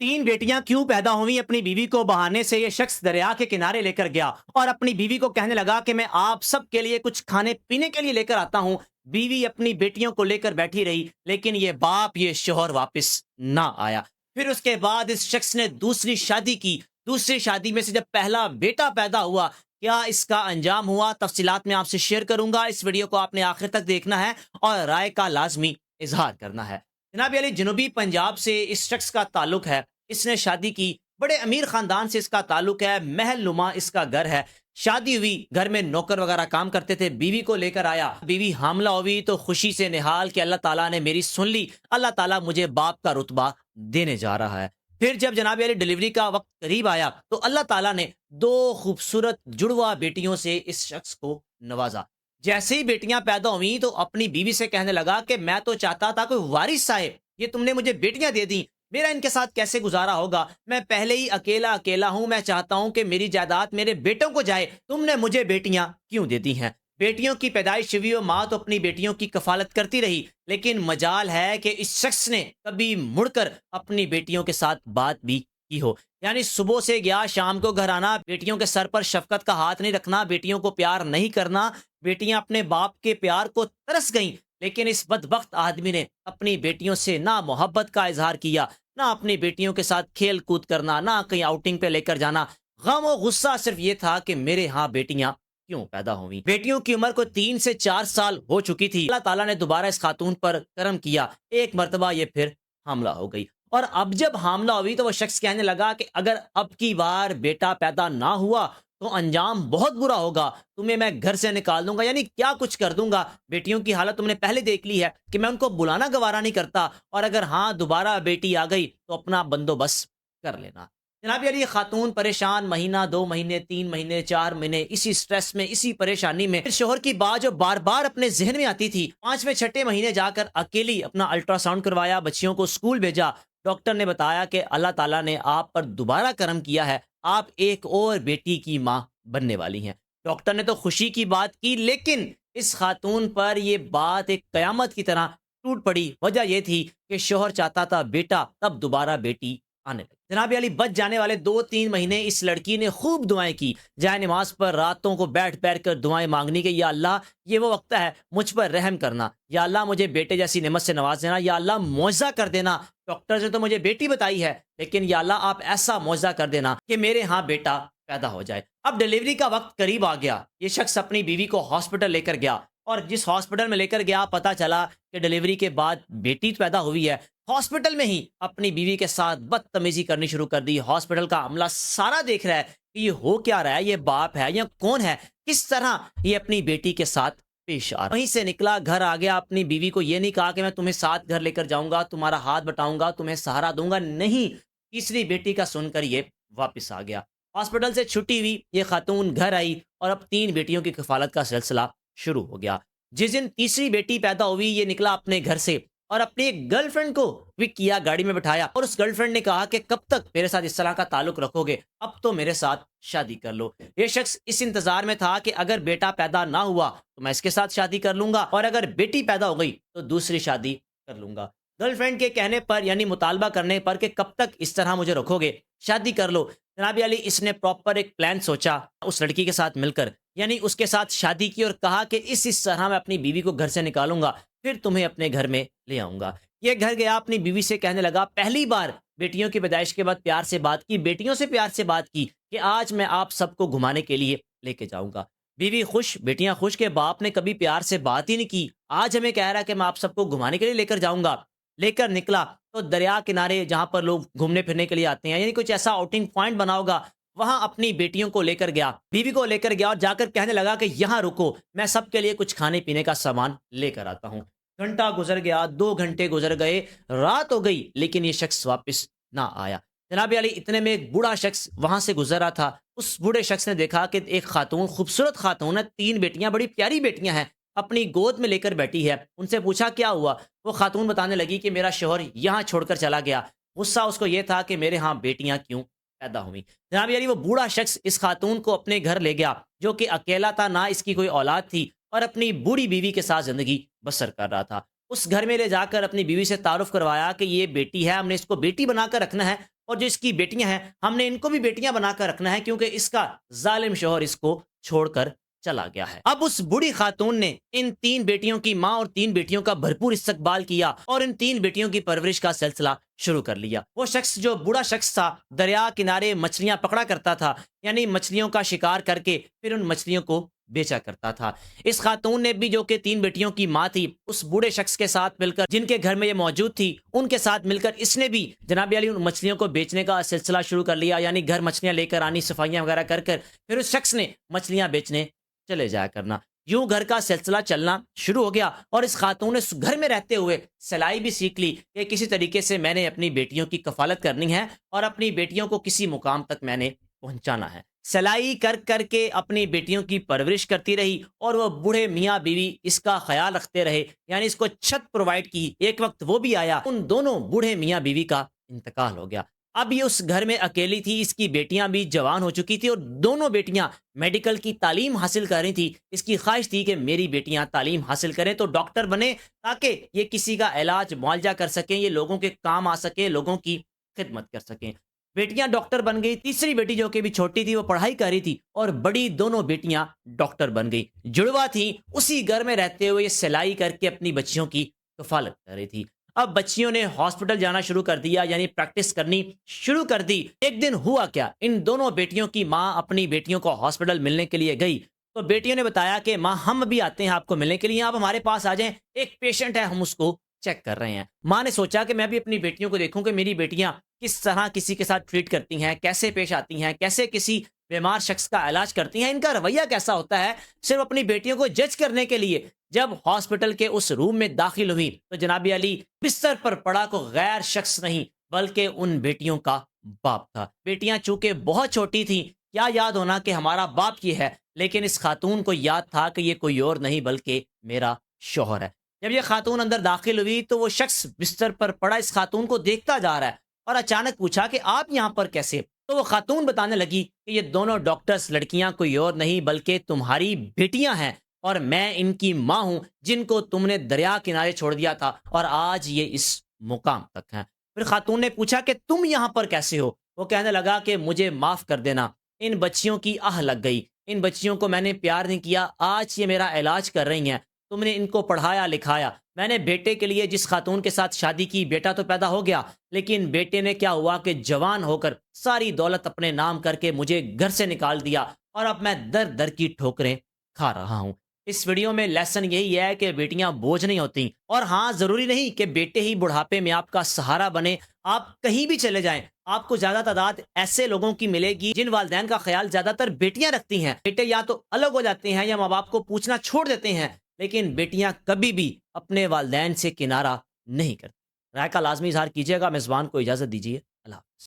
तीन बेटियां क्यों पैदा हुई अपनी बीवी को बहाने से ये शख्स दरिया के किनारे लेकर गया और अपनी बीवी को कहने लगा कि मैं आप सब के लिए कुछ खाने पीने के लिए लेकर आता हूं। बीवी अपनी बेटियों को लेकर बैठी रही, लेकिन ये बाप, ये शोहर वापस ना आया। फिर उसके बाद इस शख्स ने दूसरी शादी की। दूसरी शादी में से जब पहला बेटा पैदा हुआ, क्या इसका अंजाम हुआ, तफसीलात में आपसे शेयर करूंगा। इस वीडियो को आपने आखिर तक देखना है और राय का लाजमी इजहार करना है। जनाब अली, जनूबी पंजाब से इस शख्स का ताल्लुक है। इसने शादी की, बड़े अमीर खानदान से इसका ताल्लुक है, महल नुमा इसका घर है। शादी हुई, घर में नौकर वगैरह काम करते थे। बीवी को लेकर आया, बीवी हामला हुई तो खुशी से निहाल कि अल्लाह ताला ने मेरी सुन ली, अल्लाह ताला मुझे बाप का रुतबा देने जा रहा है। फिर जब जनाब अली डिलीवरी का वक्त करीब आया तो अल्लाह ताला ने दो खूबसूरत जुड़वा बेटियों से इस शख्स को नवाजा। जैसे ही बेटियां पैदा हुई तो अपनी बीवी से कहने लगा कि मैं तो चाहता था कोई वारिस आए, ये तुमने मुझे बेटियां दे दी, मेरा इनके साथ कैसे गुजारा होगा। मैं पहले ही अकेला अकेला हूं, मैं चाहता हूं कि मेरी जायदाद मेरे बेटों को जाए, तुमने मुझे बेटियां क्यों दे दी हैं। बेटियों की पैदाइश हुई और माँ तो अपनी बेटियों की कफालत करती रही, लेकिन मजाल है कि इस शख्स ने कभी मुड़कर अपनी बेटियों के साथ बात भी की हो। यानी सुबह से गया, शाम को घर आना, बेटियों के सर पर शफकत का हाथ नहीं रखना, बेटियों को प्यार नहीं करना। बेटियां अपने बाप के प्यार को तरस गईं, लेकिन इस बदबख्त आदमी ने अपनी बेटियों से ना मोहब्बत का इजहार किया, ना अपनी बेटियों के साथ खेल कूद करना, ना कहीं आउटिंग पे लेकर जाना। गम और गुस्सा सिर्फ ये था कि मेरे यहाँ बेटियां क्यों पैदा हुई। बेटियों की उम्र को 3 से 4 साल हो चुकी थी। अल्लाह ताला ने दोबारा इस खातून पर करम किया, एक मरतबा ये फिर हामला हो गई। और अब जब हामला हुई तो वो शख्स कहने लगा कि अगर अब की बार बेटा पैदा ना हुआ तो अंजाम बहुत बुरा होगा, तुम्हें मैं घर से निकाल दूंगा, यानी क्या कुछ कर दूंगा। बेटियों की हालत तुमने पहले देख ली है कि मैं उनको बुलाना गवारा नहीं करता, और अगर हाँ दोबारा बेटी आ गई तो अपना बंदोबस्त कर लेना। जनाब यार, ये खातून परेशान, महीना, 2 महीने, 3 महीने, 4 महीने इसी स्ट्रेस में, इसी परेशानी में। फिर शोहर की बात जो बार बार अपने जहन में आती थी, 5वें 6ठे महीने जाकर अकेली अपना अल्ट्रासाउंड करवाया, बच्चियों को स्कूल भेजा। डॉक्टर ने बताया कि अल्लाह ताला ने आप पर दोबारा करम किया है, आप एक और बेटी की माँ बनने वाली हैं। डॉक्टर ने तो खुशी की बात की, लेकिन इस खातून पर यह बात एक कयामत की तरह टूट पड़ी। वजह यह थी कि शोहर चाहता था बेटा, तब दोबारा बेटी आने लगी। जनाब अली, बच जाने वाले 2 3 महीने इस लड़की ने खूब दुआएं की, जाए नमाज पर रातों को बैठ बैठ कर दुआएं मांगनी कि या अल्लाह, ये वो वक्त है, मुझ पर रहम करना, या अल्लाह मुझे बेटे जैसी नेमत से नवाज देना, या अल्लाह मौजा कर देना। डॉक्टर ने तो मुझे बेटी बताई है, लेकिन या अल्लाह आप ऐसा मौजा कर देना कि मेरे यहाँ बेटा पैदा हो जाए। अब डिलीवरी का वक्त करीब आ गया। ये शख्स अपनी बीवी को हॉस्पिटल लेकर गया, और जिस हॉस्पिटल में लेकर गया पता चला कि डिलीवरी के बाद बेटी पैदा हुई है। हॉस्पिटल में ही अपनी बीवी के साथ बदतमीजी करनी शुरू कर दी। हॉस्पिटल का अमला सारा देख रहा है कि ये हो क्या रहा है, ये बाप है या कौन है, किस तरह ये अपनी बेटी के साथ पेश आ रहा है। वहीं से निकला, घर आ गया। अपनी बीवी को ये नहीं कहा कि मैं तुम्हें साथ घर लेकर जाऊंगा, तुम्हारा हाथ बटाऊंगा, तुम्हें सहारा दूंगा, नहीं। तीसरी बेटी का सुनकर ये वापस आ गया। हॉस्पिटल से छुट्टी हुई, ये खातून घर आई और अब 3 बेटियों की कफालत का सिलसिला शुरू हो गया। जिस दिन तीसरी बेटी पैदा हुई, ये निकला अपने घर से और अपनी एक गर्लफ्रेंड को पिक किया, गाड़ी में बिठाया, और उस गर्लफ्रेंड ने कहा कि कब तक मेरे साथ इस तरह का ताल्लुक रखोगे, अब तो मेरे साथ शादी कर लो। ये शख्स इस इंतजार में था कि अगर बेटा पैदा ना हुआ तो मैं इसके साथ शादी कर लूंगा, और अगर बेटी पैदा हो गई तो दूसरी शादी कर लूंगा। गर्लफ्रेंड के कहने पर, यानी मुतालबा करने पर कि कब तक इस तरह मुझे रखोगे, शादी कर लो, जनाब अली इसने प्रॉपर एक प्लान सोचा उस लड़की के साथ मिलकर, यानी उसके साथ शादी की, और कहा कि इस तरह मैं अपनी बीवी को घर से निकालूंगा, फिर तुम्हें अपने घर में ले आऊंगा। ये घर गया, अपनी बीवी से कहने लगा, पहली बार बेटियों की पैदाइश के बाद प्यार से बात की, बेटियों से प्यार से बात की कि आज मैं आप सबको घुमाने के लिए लेके जाऊंगा। बीवी खुश, बेटियां खुश के बाप ने कभी प्यार से बात ही नहीं की, आज हमें कह रहा है कि मैं आप सबको घुमाने के लिए लेकर जाऊंगा। लेकर निकला तो दरिया किनारे, जहां पर लोग घूमने फिरने के लिए आते हैं, यानी कुछ ऐसा आउटिंग पॉइंट बना होगा, वहां अपनी बेटियों को लेकर गया, बीवी को लेकर गया, और जाकर कहने लगा कि यहां रुको, मैं सबके लिए कुछ खाने पीने का सामान लेकर आता हूं। घंटा गुजर गया, 2 घंटे गुजर गए, रात हो गई, लेकिन ये शख्स वापस ना आया। जनाब अली, इतने में एक बूढ़ा शख्स वहां से गुजर रहा था। उस बूढ़े शख्स ने देखा कि एक खातून, खूबसूरत खातून है, 3 बेटियां, बड़ी प्यारी बेटियां हैं, अपनी गोद में लेकर बैठी है। उनसे पूछा क्या हुआ, वो खातून बताने लगी कि मेरा शोहर यहाँ छोड़कर चला गया। गुस्सा उसको ये था कि मेरे यहाँ बेटियां क्यों पैदा हुई। जनाब यानी वो बूढ़ा शख्स इस खातून को अपने घर ले गया, जो कि अकेला था, ना इसकी कोई औलाद थी, और अपनी बूढ़ी बीवी के साथ जिंदगी बसर कर रहा था। उस घर में ले जाकर अपनी बीवी से तारुफ करवाया कि ये बेटी है, हमने इसको बेटी बनाकर रखना है, اور جو اس کی بیٹیاں ہیں ہم نے ان کو بھی بیٹیاں بنا کر رکھنا ہے کیونکہ اس کا ظالم شوہر اس کو چھوڑ کر چلا گیا ہے۔ اب اس بوڑھی خاتون نے ان 3 بیٹیوں کی ماں اور 3 بیٹیوں کا بھرپور استقبال کیا اور ان 3 بیٹیوں کی پرورش کا سلسلہ شروع کر لیا۔ وہ شخص جو بوڑھا شخص تھا دریا کنارے مچھلیاں پکڑا کرتا تھا، یعنی مچھلیوں کا شکار کر کے پھر ان مچھلیوں کو بیچا کرتا تھا۔ اس خاتون نے بھی جو کہ 3 بیٹیوں کی ماں تھی اس بوڑھے شخص کے ساتھ مل کر، جن کے گھر میں یہ موجود تھی ان کے ساتھ مل کر اس نے بھی جناب علی ان مچھلیوں کو بیچنے کا سلسلہ شروع کر لیا، یعنی گھر مچھلیاں لے کر آنی، صفائیاں وغیرہ کر کر پھر اس شخص نے مچھلیاں بیچنے چلے جایا کرنا۔ یوں گھر کا سلسلہ چلنا شروع ہو گیا اور اس خاتون نے گھر میں رہتے ہوئے سلائی بھی سیکھ لی کہ کسی طریقے سے میں نے اپنی بیٹیوں کی کفالت کرنی ہے اور اپنی بیٹیوں کو کسی مقام تک میں نے پہنچانا ہے۔ سلائی کر کر کے اپنی بیٹیوں کی پرورش کرتی رہی اور وہ بوڑھے میاں بیوی اس کا خیال رکھتے رہے، یعنی اس کو چھت پرووائڈ کی۔ ایک وقت وہ بھی آیا، ان دونوں بوڑھے میاں بیوی کا انتقال ہو گیا۔ اب یہ اس گھر میں اکیلی تھی، اس کی بیٹیاں بھی جوان ہو چکی تھی اور دونوں بیٹیاں میڈیکل کی تعلیم حاصل کر رہی تھی۔ اس کی خواہش تھی کہ میری بیٹیاں تعلیم حاصل کریں تو ڈاکٹر بنے تاکہ یہ کسی کا علاج معالجہ کر سکیں، یہ لوگوں کے کام آ سکیں، لوگوں کی خدمت کر سکیں۔ بیٹیاں ڈاکٹر بن گئی، تیسری بیٹی جو کہ بھی چھوٹی تھی وہ پڑھائی کر رہی تھی اور بڑی دونوں بیٹیاں ڈاکٹر بن گئی۔ جڑوا تھیں، اسی گھر میں رہتے ہوئے سلائی کر کے اپنی بچیوں کی کفالت کر رہی تھی۔ اب بچیوں نے ہاسپٹل جانا شروع کر دیا، یعنی پریکٹس کرنی شروع کر دی۔ ایک دن ہوا کیا، ان دونوں بیٹیوں کی ماں اپنی بیٹیوں کو ہاسپٹل ملنے کے لیے گئی تو بیٹیوں نے بتایا کہ ماں ہم بھی آتے ہیں آپ کو ملنے کے لیے، آپ ہمارے پاس آ جائیں، ایک پیشنٹ ہے ہم اس کو چیک کر رہے ہیں۔ ماں نے سوچا کہ میں بھی اپنی بیٹیوں کو دیکھوں کہ میری بیٹیاں کس طرح کسی کے ساتھ ٹریٹ کرتی ہیں، کیسے پیش آتی ہیں، کیسے کسی بیمار شخص کا علاج کرتی ہیں، ان کا رویہ کیسا ہوتا ہے، صرف اپنی بیٹیوں کو جج کرنے کے لیے۔ جب ہاسپٹل کے اس روم میں داخل ہوئی تو جناب علی بستر پر پڑا کو غیر شخص نہیں بلکہ ان بیٹیوں کا باپ تھا۔ بیٹیاں چونکہ بہت چھوٹی تھیں، کیا یاد ہونا کہ ہمارا باپ یہ ہے، لیکن اس خاتون کو یاد تھا کہ یہ کوئی اور نہیں بلکہ میرا شوہر ہے۔ جب یہ خاتون اندر داخل ہوئی تو وہ شخص بستر پر پڑا اس خاتون کو دیکھتا جا رہا ہے اور اچانک پوچھا کہ آپ یہاں پر کیسے؟ تو وہ خاتون بتانے لگی کہ یہ دونوں ڈاکٹرز لڑکیاں کوئی اور نہیں بلکہ تمہاری بیٹیاں ہیں اور میں ان کی ماں ہوں جن کو تم نے دریا کنارے چھوڑ دیا تھا اور آج یہ اس مقام تک ہیں۔ پھر خاتون نے پوچھا کہ تم یہاں پر کیسے ہو؟ وہ کہنے لگا کہ مجھے معاف کر دینا، ان بچیوں کی آہ لگ گئی، ان بچیوں کو میں نے پیار نہیں کیا، آج یہ میرا علاج کر رہی ہیں، تم نے ان کو پڑھایا لکھایا، میں نے بیٹے کے لیے جس خاتون کے ساتھ شادی کی بیٹا تو پیدا ہو گیا، لیکن بیٹے نے کیا ہوا کہ جوان ہو کر ساری دولت اپنے نام کر کے مجھے گھر سے نکال دیا اور اب میں در در کی ٹھوکریں کھا رہا ہوں۔ اس ویڈیو میں لیسن یہی ہے کہ بیٹیاں بوجھ نہیں ہوتی، اور ہاں ضروری نہیں کہ بیٹے ہی بڑھاپے میں آپ کا سہارا بنے۔ آپ کہیں بھی چلے جائیں آپ کو زیادہ تعداد ایسے لوگوں کی ملے گی جن والدین کا خیال زیادہ تر بیٹیاں رکھتی ہیں۔ بیٹے یا تو الگ ہو جاتے ہیں یا ماں باپ کو پوچھنا چھوڑ دیتے ہیں، لیکن بیٹیاں کبھی بھی اپنے والدین سے کنارہ نہیں کرتی۔ رائے کا لازمی اظہار کیجیے گا۔ میزبان کو اجازت دیجیے، اللہ حافظ۔